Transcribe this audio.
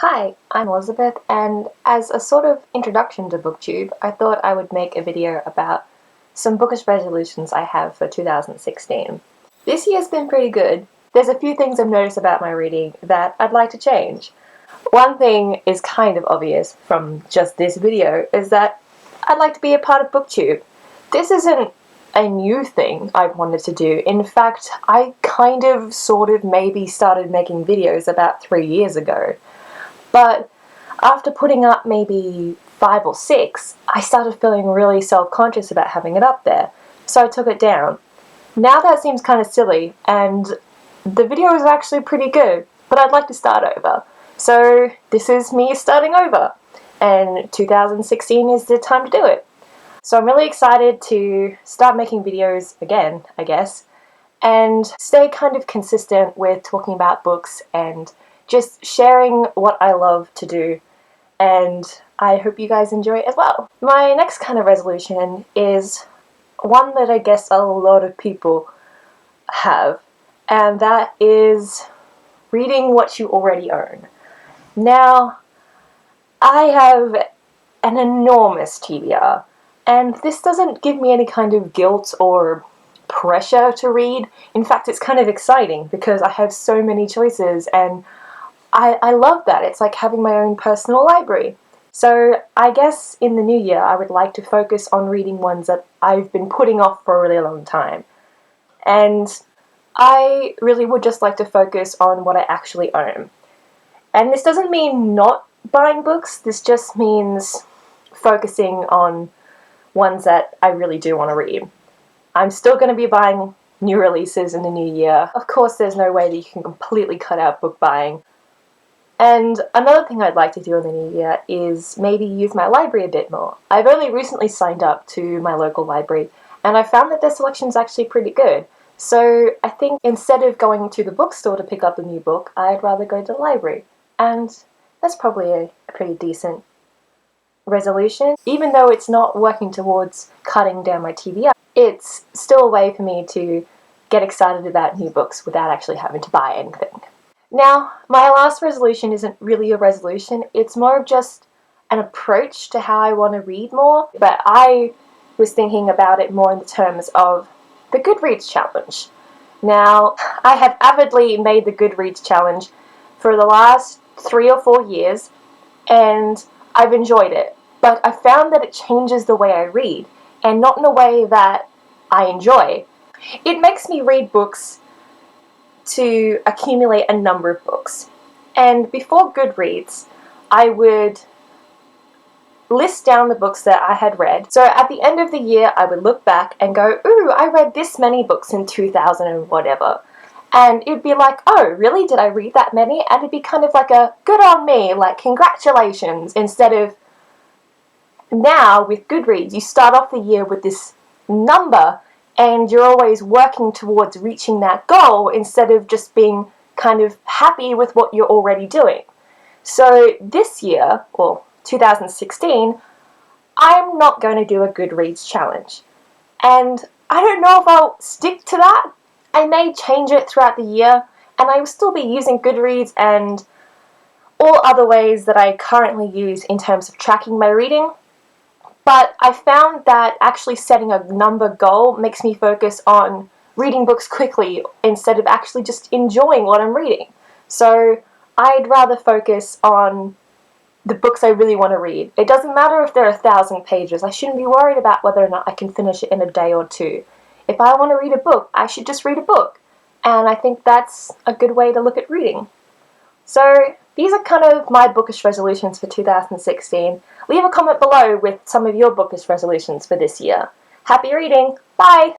Hi, I'm Elizabeth, and as a sort of introduction to Booktube, I thought I would make a video about some bookish resolutions I have for 2016. This year's been pretty good. There's a few things I've noticed about my reading that I'd like to change. One thing is kind of obvious from just this video, is that I'd like to be a part of Booktube. This isn't a new thing I've wanted to do. In fact, I kind of, sort of, maybe started making videos about 3 years ago. But after putting up maybe 5 or 6, I started feeling really self-conscious about having it up there, so I took it down. Now that seems kind of silly, and the video is actually pretty good, but I'd like to start over. So this is me starting over, and 2016 is the time to do it. So I'm really excited to start making videos again, I guess, and stay kind of consistent with talking about books and just sharing what I love to do, and I hope you guys enjoy it as well. My next kind of resolution is one that I guess a lot of people have, and that is reading what you already own. Now, I have an enormous TBR, and this doesn't give me any kind of guilt or pressure to read. In fact, it's kind of exciting because I have so many choices, and I love that. It's like having my own personal library. So I guess in the new year I would like to focus on reading ones that I've been putting off for a really long time. And I really would just like to focus on what I actually own. And this doesn't mean not buying books, this just means focusing on ones that I really do want to read. I'm still going to be buying new releases in the new year. Of course, there's no way that you can completely cut out book buying. And another thing I'd like to do in the new year is maybe use my library a bit more. I've only recently signed up to my local library, and I found that their selection's actually pretty good. So I think instead of going to the bookstore to pick up a new book, I'd rather go to the library. And that's probably a pretty decent resolution. Even though it's not working towards cutting down my TBR, it's still a way for me to get excited about new books without actually having to buy anything. Now, my last resolution isn't really a resolution, it's more of just an approach to how I want to read more, but I was thinking about it more in the terms of the Goodreads challenge. Now, I have avidly made the Goodreads challenge for the last 3 or 4 years, and I've enjoyed it, but I found that it changes the way I read, and not in a way that I enjoy. It makes me read books to accumulate a number of books. And before Goodreads, I would list down the books that I had read. So at the end of the year, I would look back and go, ooh, I read this many books in 2000 and whatever. And it'd be like, oh, really? Did I read that many? And it'd be kind of like a good on me, like congratulations, instead of now with Goodreads, you start off the year with this number and you're always working towards reaching that goal instead of just being kind of happy with what you're already doing. So this year, or 2016, I'm not going to do a Goodreads challenge. And I don't know if I'll stick to that. I may change it throughout the year, and I will still be using Goodreads and all other ways that I currently use in terms of tracking my reading. But I found that actually setting a number goal makes me focus on reading books quickly instead of actually just enjoying what I'm reading. So I'd rather focus on the books I really want to read. It doesn't matter if they're 1,000 pages. I shouldn't be worried about whether or not I can finish it in a day or two. If I want to read a book, I should just read a book. And I think that's a good way to look at reading. So these are kind of my bookish resolutions for 2016. Leave a comment below with some of your bookish resolutions for this year. Happy reading! Bye!